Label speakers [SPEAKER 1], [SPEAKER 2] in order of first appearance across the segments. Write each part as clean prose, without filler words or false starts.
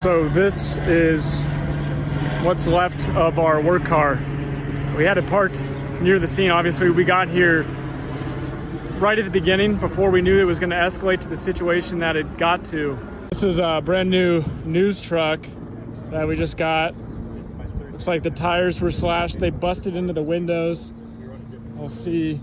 [SPEAKER 1] So this is what's left of our work car. We had it parked near the scene. Obviously, we got here right at the beginning before we knew it was going to escalate to the situation that it got to. This is a brand new news truck that we just got. Looks like the tires were slashed. They busted into the windows. We'll see.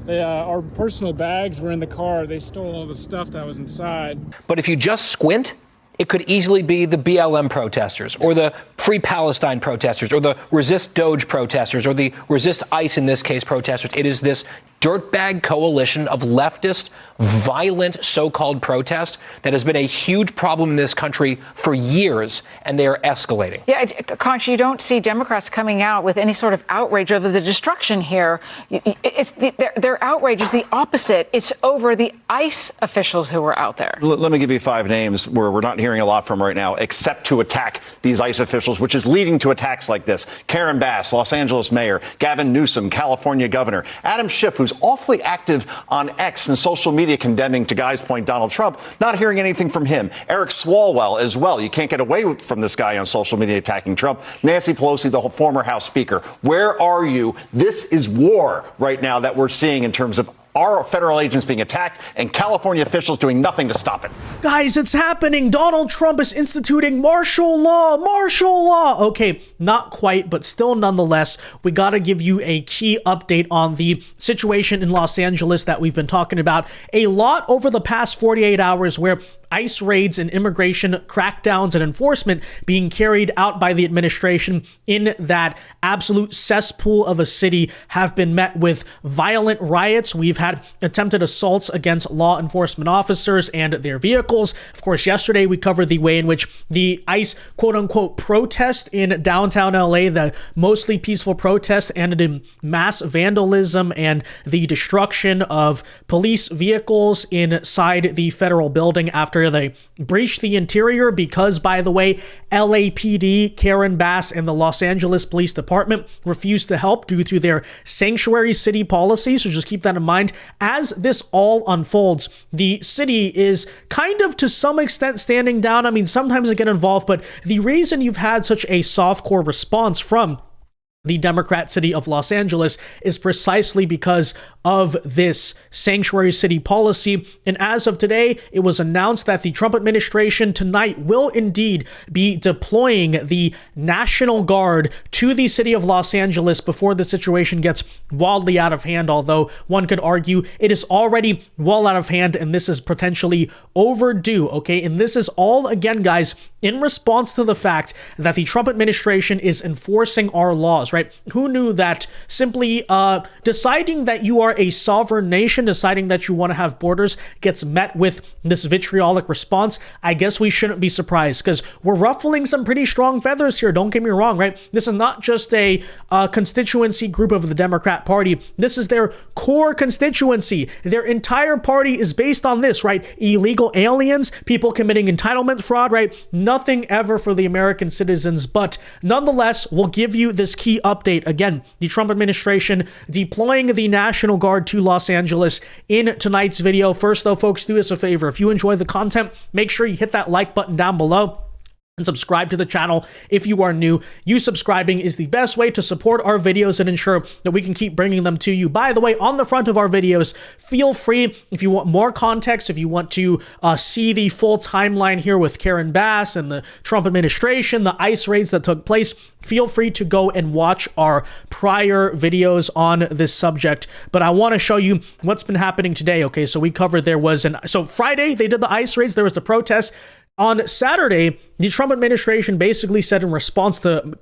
[SPEAKER 1] Our personal bags were in the car. They stole all the stuff that was inside.
[SPEAKER 2] But if you just squint, it could easily be the BLM protesters or the Free Palestine protesters or the Resist Doge protesters or the Resist ICE, in this case, protesters. It is this dirtbag coalition of leftist, violent so-called protest that has been a huge problem in this country for years, and they are escalating.
[SPEAKER 3] Yeah, Conch, you don't see Democrats coming out with any sort of outrage over the destruction here. Their outrage is the opposite. It's over the ICE officials who were out there.
[SPEAKER 4] Let me give you 5 names where we're not hearing a lot from right now, except to attack these ICE officials, which is leading to attacks like this. Karen Bass, Los Angeles mayor; Gavin Newsom, California governor; Adam Schiff, who's awfully active on X and social media condemning, to Guy's point, Donald Trump. Not hearing anything from him. Eric Swalwell as well. You can't get away from this guy on social media attacking Trump. Nancy Pelosi, the former House Speaker. Where are you? This is war right now that we're seeing in terms of our federal agents being attacked and California officials doing nothing to stop it.
[SPEAKER 5] Guys, it's happening. Donald Trump is instituting martial law. Martial law. Okay, not quite, but still nonetheless, we got to give you a key update on the situation in Los Angeles that we've been talking about a lot over the past 48 hours, where ICE raids and immigration crackdowns and enforcement being carried out by the administration in that absolute cesspool of a city have been met with violent riots. We've had attempted assaults against law enforcement officers and their vehicles. Of course, yesterday we covered the way in which the ICE quote-unquote protest in downtown LA, the mostly peaceful protest, ended in mass vandalism and the destruction of police vehicles inside the federal building after they breached the interior because, by the way, LAPD, Karen Bass, and the Los Angeles Police Department refused to help due to their sanctuary city policy. So just keep that in mind. As this all unfolds, the city is kind of, to some extent, standing down. I mean, sometimes they get involved, but the reason you've had such a softcore response from the Democrat city of Los Angeles is precisely because of this sanctuary city policy. And as of today, it was announced that the Trump administration tonight will indeed be deploying the National Guard to the city of Los Angeles before the situation gets wildly out of hand, although one could argue it is already well out of hand and this is potentially overdue, okay? And this is all, again, guys, in response to the fact that the Trump administration is enforcing our laws, right? Who knew that simply deciding that you are a sovereign nation, deciding that you want to have borders, gets met with this vitriolic response? I guess we shouldn't be surprised, because we're ruffling some pretty strong feathers here. Don't get me wrong, right? This is not just a constituency group of the Democrat Party. This is their core constituency. Their entire party is based on this, right? Illegal aliens, people committing entitlement fraud, right? Nothing ever for the American citizens. But nonetheless, we'll give you this key update. Again, the Trump administration deploying the National Guard to Los Angeles in tonight's video. First, though, folks, do us a favor. If you enjoy the content, make sure you hit that like button down below and subscribe to the channel if you are new. You subscribing is the best way to support our videos and ensure that we can keep bringing them to you. By the way, on the front of our videos, feel free, if you want more context, if you want to see the full timeline here with Karen Bass and the Trump administration, the ICE raids that took place, feel free to go and watch our prior videos on this subject. But I want to show you what's been happening today. Okay, so we covered so Friday they did the ICE raids, there was the protest. On Saturday, the Trump administration basically said in response to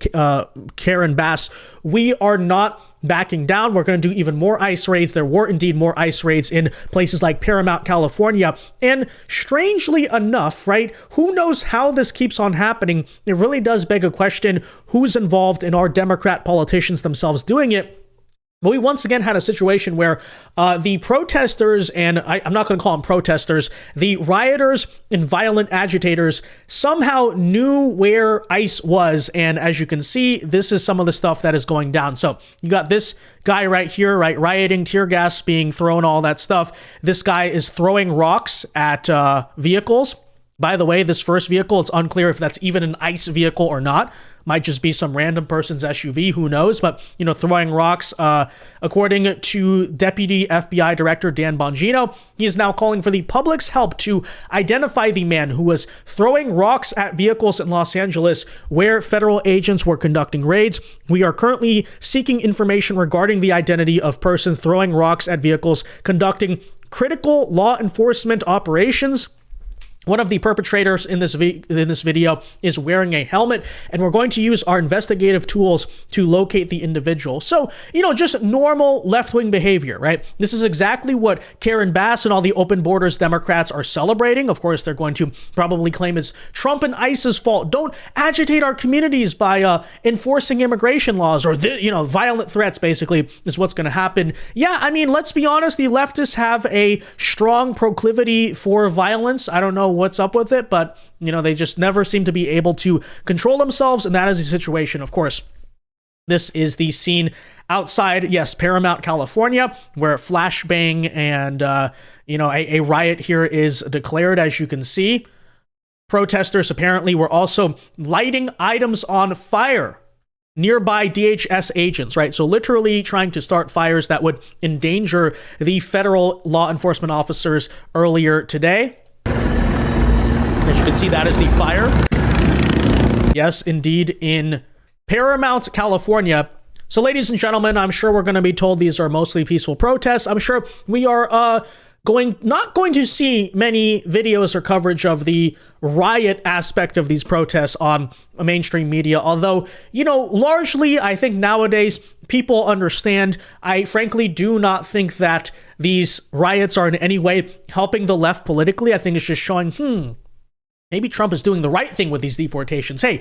[SPEAKER 5] Karen Bass, we are not backing down. We're going to do even more ICE raids. There were indeed more ICE raids in places like Paramount, California. And strangely enough, right, who knows how this keeps on happening? It really does beg a question, who's involved in our Democrat politicians themselves doing it? But we once again had a situation where the protesters, and I'm not going to call them protesters, the rioters and violent agitators somehow knew where ICE was. And as you can see, this is some of the stuff that is going down. So you got this guy right here, right, rioting, tear gas being thrown, all that stuff. This guy is throwing rocks at vehicles. By the way, this first vehicle, it's unclear if that's even an ICE vehicle or not. Might just be some random person's SUV, who knows? But, throwing rocks, according to Deputy FBI Director Dan Bongino, he is now calling for the public's help to identify the man who was throwing rocks at vehicles in Los Angeles where federal agents were conducting raids. We are currently seeking information regarding the identity of person throwing rocks at vehicles conducting critical law enforcement operations. One of the perpetrators in this video is wearing a helmet, and we're going to use our investigative tools to locate the individual. So, just normal left-wing behavior, right? This is exactly what Karen Bass and all the open borders Democrats are celebrating. Of course, they're going to probably claim it's Trump and ICE's fault. Don't agitate our communities by enforcing immigration laws, or violent threats, basically, is what's going to happen. Yeah, I mean, let's be honest, the leftists have a strong proclivity for violence. I don't know what's up with it, but they just never seem to be able to control themselves, and that is the situation. Of course, this is the scene outside, yes, Paramount, California, where flashbang and a riot here is declared. As you can see, protesters apparently were also lighting items on fire nearby DHS agents, right? So literally trying to start fires that would endanger the federal law enforcement officers earlier today. As you can see, that is the fire. Yes, indeed, in Paramount, California. So, ladies and gentlemen, I'm sure we're going to be told these are mostly peaceful protests. I'm sure we are not going to see many videos or coverage of the riot aspect of these protests on mainstream media. Although, largely, I think nowadays people understand. I frankly do not think that these riots are in any way helping the left politically. I think it's just showing, maybe Trump is doing the right thing with these deportations. Hey,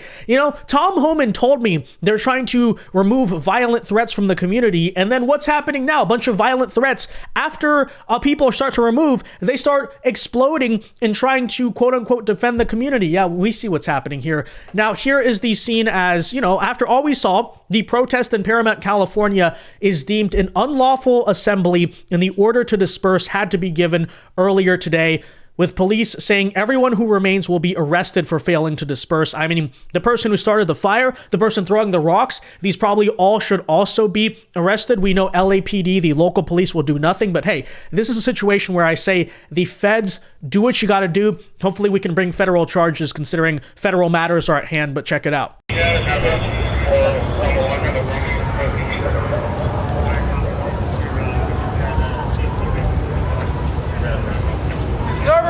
[SPEAKER 5] Tom Homan told me they're trying to remove violent threats from the community. And then what's happening now? A bunch of violent threats. After people start to remove, they start exploding and trying to, quote unquote, defend the community. Yeah, we see what's happening here. Now, here is the scene as, after all we saw, the protest in Paramount, California is deemed an unlawful assembly, and the order to disperse had to be given earlier today, with police saying everyone who remains will be arrested for failing to disperse. I mean, the person who started the fire, the person throwing the rocks, these probably all should also be arrested. We know LAPD, the local police, will do nothing. But hey, this is a situation where I say the feds, do what you got to do. Hopefully we can bring federal charges, considering federal matters are at hand. But check it out.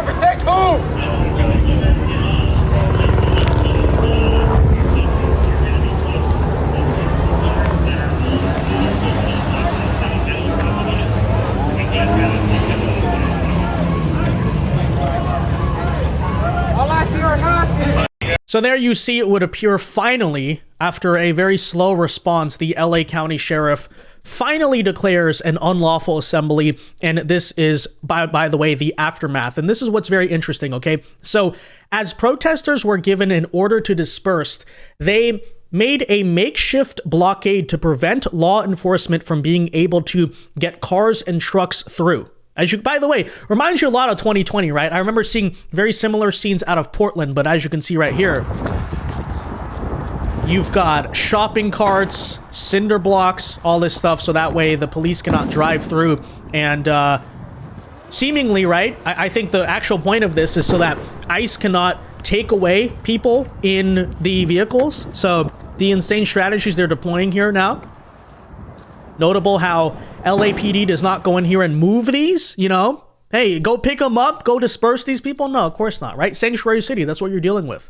[SPEAKER 6] Protect who? All I see are Nazis.
[SPEAKER 5] So there you see, it would appear finally, after a very slow response, the LA County Sheriff finally declares an unlawful assembly. And this is, by the way, the aftermath. And this is what's very interesting, okay? So as protesters were given an order to disperse, they made a makeshift blockade to prevent law enforcement from being able to get cars and trucks through. As you, by the way, reminds you a lot of 2020, right? I remember seeing very similar scenes out of Portland, but as you can see right here, you've got shopping carts, cinder blocks, all this stuff, so that way the police cannot drive through. And seemingly, right, I think the actual point of this is so that ICE cannot take away people in the vehicles. So the insane strategies they're deploying here now. Notable how LAPD does not go in here and move these, Hey, go pick them up, go disperse these people? No, of course not, right? Sanctuary city, that's what you're dealing with.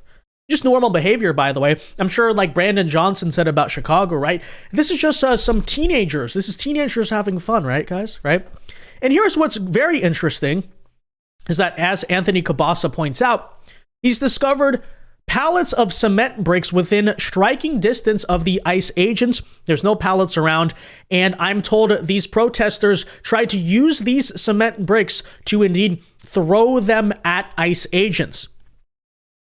[SPEAKER 5] Just normal behavior, by the way. I'm sure, like Brandon Johnson said about Chicago, right? This is just some teenagers. This is teenagers having fun, right, guys? Right? And here's what's very interesting is that, as Anthony Cabasa points out, he's discovered pallets of cement bricks within striking distance of the ICE agents. There's no pallets around. And I'm told these protesters tried to use these cement bricks to indeed throw them at ICE agents.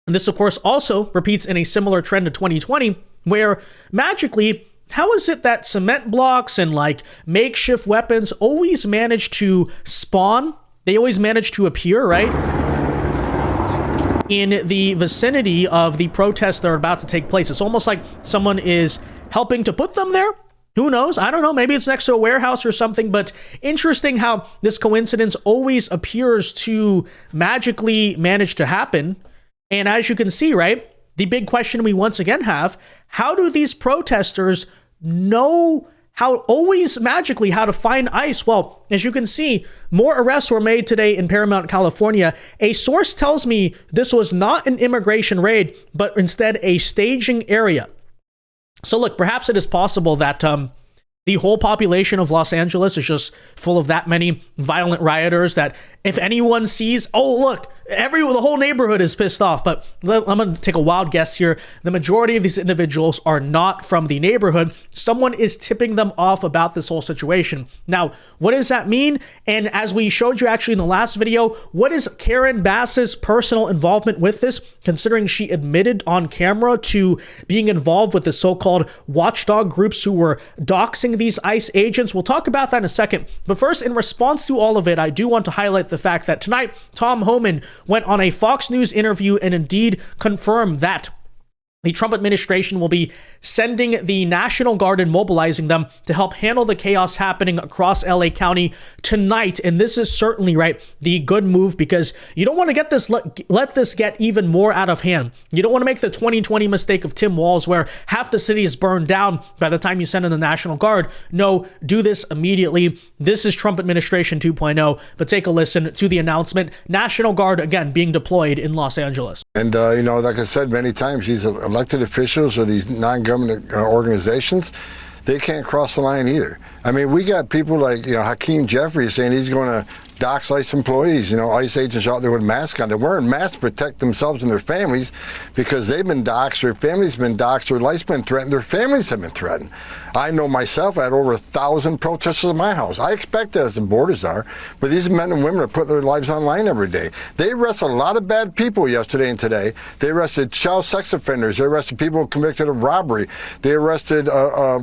[SPEAKER 5] And this, of course, also repeats in a similar trend to 2020, where magically, how is it that cement blocks and like makeshift weapons always manage to spawn? They always manage to appear, right? in the vicinity of the protests that are about to take place. It's almost like someone is helping to put them there. Who knows? I don't know. Maybe it's next to a warehouse or something, but interesting how this coincidence always appears to magically manage to happen. And as you can see, right, the big question we once again have, how do these protesters know always magically how to find ICE? Well, as you can see, more arrests were made today in Paramount, California. A source tells me this was not an immigration raid, but instead a staging area. So look, perhaps it is possible that the whole population of Los Angeles is just full of that many violent rioters that if anyone sees, oh, look, the whole neighborhood is pissed off. But I'm going to take a wild guess here. The majority of these individuals are not from the neighborhood. Someone is tipping them off about this whole situation. Now, what does that mean? And as we showed you actually in the last video, what is Karen Bass's personal involvement with this, considering she admitted on camera to being involved with the so-called watchdog groups who were doxing these ICE agents? We'll talk about that in a second. But first, in response to all of it, I do want to highlight the fact that tonight, Tom Homan went on a Fox News interview and indeed confirmed that the Trump administration will be sending the National Guard and mobilizing them to help handle the chaos happening across LA County tonight. And this is certainly, right, the good move, because you don't want to get this let this get even more out of hand. You don't want to make the 2020 mistake of Tim Walz, where half the city is burned down by the time you send in the National Guard. No, do this immediately. This is Trump administration 2.0. But take a listen to the announcement. National Guard, again, being deployed in Los Angeles.
[SPEAKER 7] And, like I said many times, these elected officials or these non-government organizations, they can't cross the line either. I mean, we got people like, Hakeem Jeffries saying he's going to dox ICE employees. ICE agents out there with masks on. They're wearing masks to protect themselves and their families because they've been doxed, their families been doxed, their life's been threatened, their families have been threatened. I know myself, I had over 1,000 protesters at my house. I expect that as the borders are, but these men and women are putting their lives on line every day. They arrested a lot of bad people yesterday and today. They arrested child sex offenders. They arrested people convicted of robbery. They arrested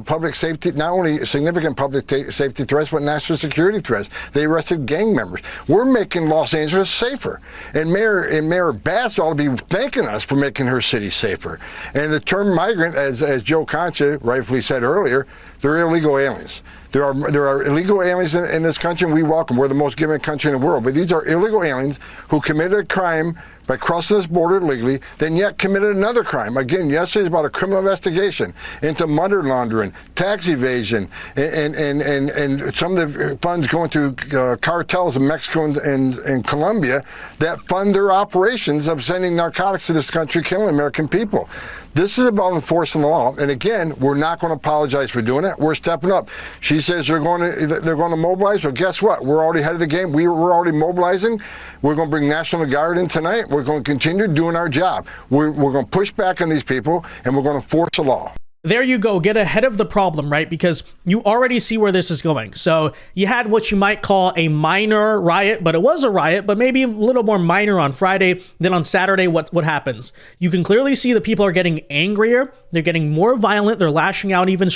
[SPEAKER 7] public safety, not only significant public safety threats, but national security threats. They arrested gang members. We're making Los Angeles safer. And Mayor Bass ought to be thanking us for making her city safer. And the term migrant, as Joe Concha rightfully said earlier, they're illegal aliens. There are illegal aliens in this country, and we welcome. We're the most giving country in the world. But these are illegal aliens who committed a crime by crossing this border illegally, then yet committed another crime. Again, yesterday's about a criminal investigation into money laundering, tax evasion, and some of the funds going to cartels in Mexico and Colombia that fund their operations of sending narcotics to this country, killing American people. This is about enforcing the law, and again, we're not going to apologize for doing it. We're stepping up. She says they're going to mobilize. Well, guess what? We're already ahead of the game. We're already mobilizing. We're going to bring National Guard in tonight. We're going to continue doing our job. We're going to push back on these people, and we're going to force the law.
[SPEAKER 5] There you go. Get ahead of the problem, right? Because you already see where this is going. So you had what you might call a minor riot, but it was a riot, but maybe a little more minor on Friday. Then on Saturday, what happens? You can clearly see the people are getting angrier. They're getting more violent. They're lashing out even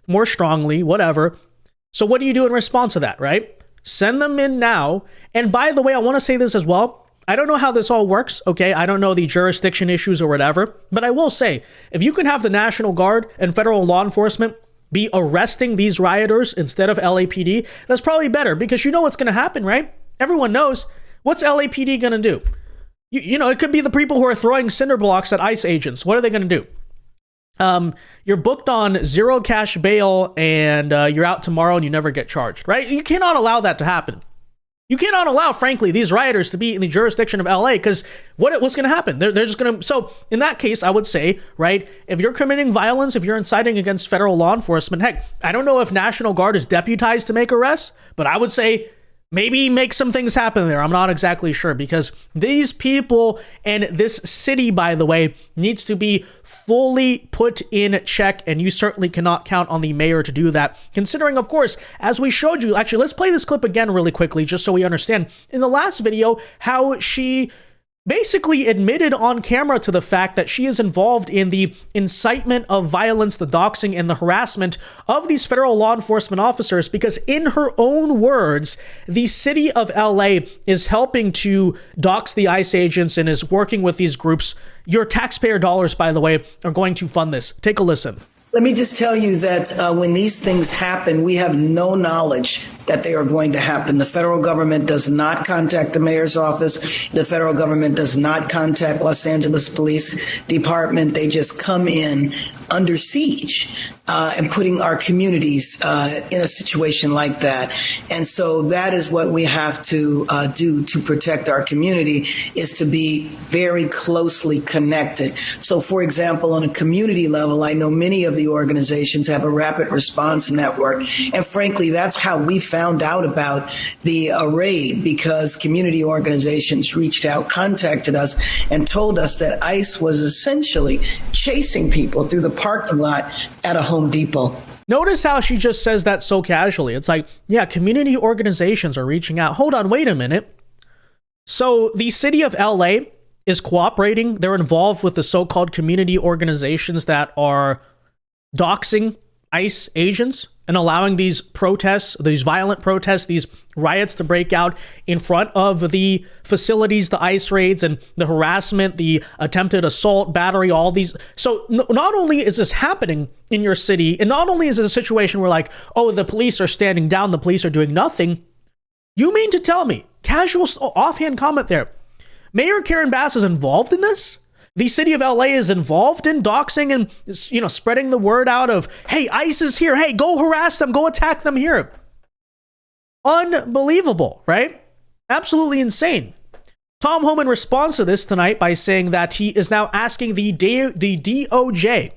[SPEAKER 5] more strongly, whatever. So what do you do in response to that, right? Send them in now. And by the way, I want to say this as well. I don't know how this all works, okay? I don't know the jurisdiction issues or whatever, but I will say, if you can have the National Guard and federal law enforcement be arresting these rioters instead of LAPD, that's probably better, because you know what's going to happen, right? Everyone knows. What's LAPD going to do? It could be the people who are throwing cinder blocks at ICE agents. What are they going to do? You're booked on zero cash bail and you're out tomorrow and you never get charged, right? You cannot allow that to happen. You cannot allow, frankly, these rioters to be in the jurisdiction of LA, because what's going to happen? They're just going to... So in that case, I would say, right, if you're committing violence, if you're inciting against federal law enforcement, heck, I don't know if National Guard is deputized to make arrests, but I would say maybe make some things happen there. I'm not exactly sure, because these people and this city, by the way, needs to be fully put in check, and you certainly cannot count on the mayor to do that, considering, of course, as we showed you, actually, let's play this clip again really quickly, just so we understand, in the last video, how she basically admitted on camera to the fact that she is involved in the incitement of violence, the doxing, and the harassment of these federal law enforcement officers, because in her own words, the city of LA is helping to dox the ICE agents and is working with these groups. Your taxpayer dollars, by the way, are going to fund this. Take a listen.
[SPEAKER 8] Let me just tell you that when these things happen, we have no knowledge that they are going to happen. The federal government does not contact the mayor's office. The federal government does not contact Los Angeles Police Department. They just come in under siege and putting our communities in a situation like that. And so that is what we have to do to protect our community, is to be very closely connected. So, for example, on a community level, I know many of the organizations have a rapid response network. And frankly, that's how we found out about the raid, because community organizations reached out, contacted us, and told us that ICE was essentially chasing people through the parking lot at a Home Depot.
[SPEAKER 5] Notice how she just says that so casually. It's like, yeah, community organizations are reaching out. Hold on, wait a minute. So the city of LA is cooperating. They're involved with the so-called community organizations that are doxing ICE agents and allowing these protests, these violent protests, these riots to break out in front of the facilities, the ICE raids and the harassment, the attempted assault, battery, all these. So not only is this happening in your city, and not only is it a situation where like, oh, the police are standing down, the police are doing nothing. You mean to tell me, casual offhand comment there, Mayor Karen Bass is involved in this? The city of LA is involved in doxing and, you know, spreading the word out of, hey, ICE is here. Hey, go harass them. Go attack them here. Unbelievable, right? Absolutely insane. Tom Homan responds to this tonight by saying that he is now asking the DOJ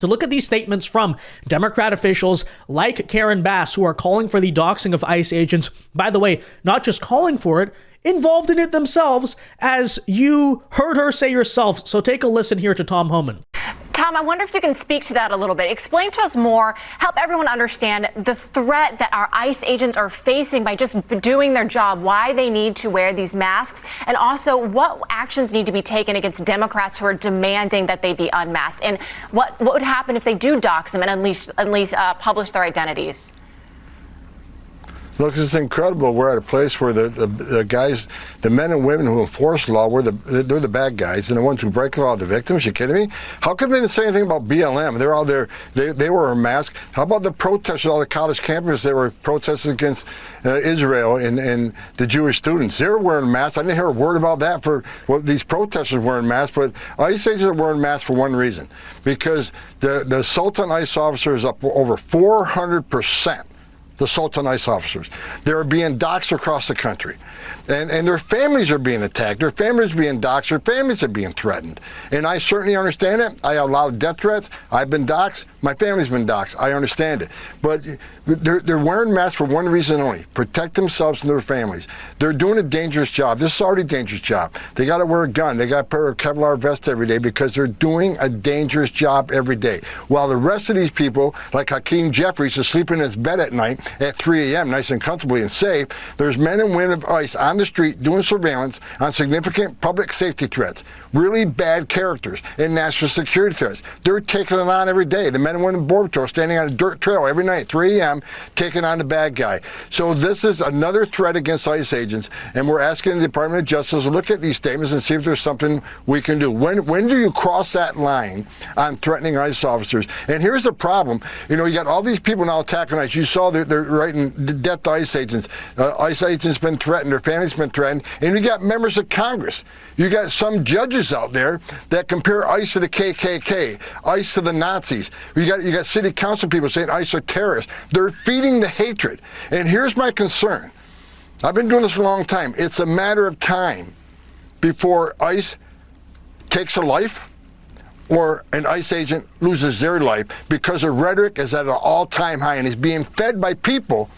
[SPEAKER 5] to look at these statements from Democrat officials like Karen Bass, who are calling for the doxing of ICE agents. By the way, not just calling for it, involved in it themselves, as you heard her say yourself. So take a listen here to Tom Homan.
[SPEAKER 9] Tom, I wonder if you can speak to that a little bit. Explain to us more, help everyone understand the threat that our ICE agents are facing by just doing their job, why they need to wear these masks, and also what actions need to be taken against Democrats who are demanding that they be unmasked, and what would happen if they do dox them and at least publish their identities.
[SPEAKER 7] Look, it's incredible. We're at a place where the guys, the men and women who enforce law, they're the bad guys, and the ones who break the law are the victims. You kidding me? How come they didn't say anything about BLM? They're all there. They wore a mask. How about the protesters, all the college campuses? They were protesting against Israel and the Jewish students. They were wearing masks. I didn't hear a word about that for these protesters wearing masks. But ICE agents are wearing masks for one reason, because the assault on ICE officers is up over 400%. The assault on ICE officers. They're being doxxed across the country. And their families are being attacked. Their families are being doxxed. Their families are being threatened. And I certainly understand it. I allow death threats. I've been doxxed. My family's been doxxed. I understand it. But they're wearing masks for one reason only: protect themselves and their families. They're doing a dangerous job. This is already a dangerous job. They got to wear a gun. They got to wear a Kevlar vest every day, because they're doing a dangerous job every day. While the rest of these people, like Hakeem Jeffries, is sleeping in his bed at night at 3 a.m., nice and comfortably and safe, there's men and women of ICE on the street doing surveillance on significant public safety threats, really bad characters, and national security threats. They're taking it on every day. The men and women of Border Patrol standing on a dirt trail every night at 3 a.m. taking on the bad guy. So this is another threat against ICE agents, and we're asking the Department of Justice to look at these statements and see if there's something we can do. When do you cross that line on threatening ICE officers? And here's the problem. You know, you got all these people now attacking ICE. You saw they're writing death to ICE agents. ICE agents been threatened. Their families been threatened. And you got members of Congress. You got some judges out there that compare ICE to the KKK, ICE to the Nazis. You got city council people saying ICE are terrorists. They're feeding the hatred. And here's my concern. I've been doing this a long time. It's a matter of time before ICE takes a life or an ICE agent loses their life, because the rhetoric is at an all-time high and is being fed by people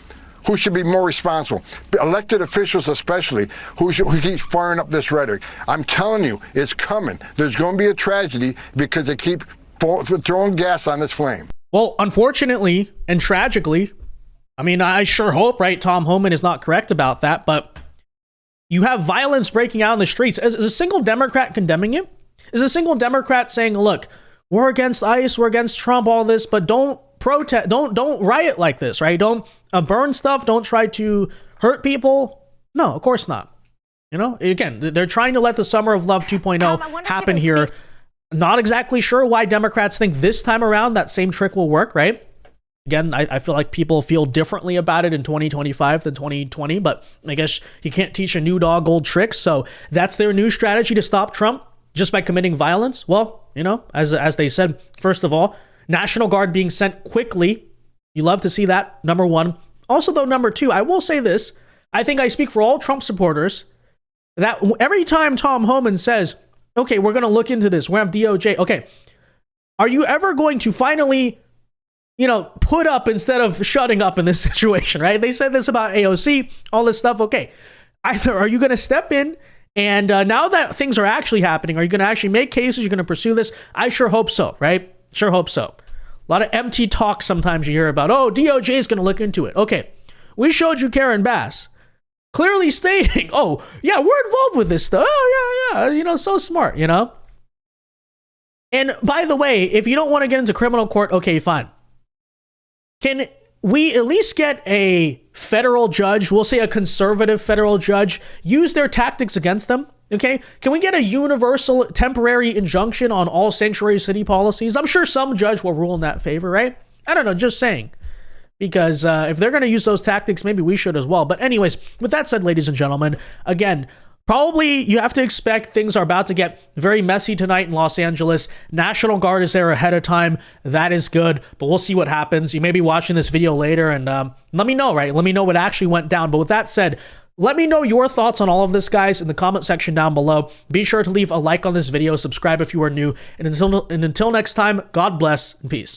[SPEAKER 7] who should be more responsible, elected officials especially, who keep firing up this rhetoric. I'm telling you, it's coming. There's going to be a tragedy because they keep throwing gas on this flame.
[SPEAKER 5] Well, unfortunately and tragically, I mean, I sure hope, right, Tom Homan is not correct about that, but You have violence breaking out in the streets. Is a single Democrat condemning it? Is a single Democrat saying, look, we're against ICE, we're against Trump, all this, but don't protest, don't riot like this, right? Don't burn stuff, don't try to hurt people. No, of course not. You know, again, they're trying to let the Summer of Love 2.0 happen here. Not exactly sure why Democrats think this time around that same trick will work, right? Again, I feel like people feel differently about it in 2025 than 2020, but I guess you can't teach a new dog old tricks. So that's their new strategy to stop Trump just by committing violence. Well, you know, as they said, first of all, National Guard being sent quickly. You love to see that, number one. Also, though, number two, I will say this. I think I speak for all Trump supporters that every time Tom Homan says, okay, we're going to look into this, we're going to have DOJ. Okay, are you ever going to finally, you know, put up instead of shutting up in this situation, right? They said this about AOC, all this stuff. Okay, either are you going to step in and now that things are actually happening, are you going to actually make cases? You're going to pursue this? I sure hope so, right? Sure hope so. A lot of empty talk sometimes you hear about, oh, DOJ is going to look into it. Okay, we showed you Karen Bass clearly stating, oh, yeah, we're involved with this stuff. Oh, yeah, you know, so smart, you know? And by the way, if you don't want to get into criminal court, okay, fine. Can we at least get a federal judge, we'll say a conservative federal judge, use their tactics against them? Okay, can we get a universal temporary injunction on all sanctuary city policies? I'm sure some judge will rule in that favor, right? I don't know, just saying. Because if they're going to use those tactics, maybe we should as well. But anyways, with that said, ladies and gentlemen, again, probably you have to expect things are about to get very messy tonight in Los Angeles. National Guard is there ahead of time. That is good, but we'll see what happens. You may be watching this video later and let me know, right? Let me know what actually went down. But with that said, let me know your thoughts on all of this, guys, in the comment section down below. Be sure to leave a like on this video, subscribe if you are new, and until next time, God bless and peace.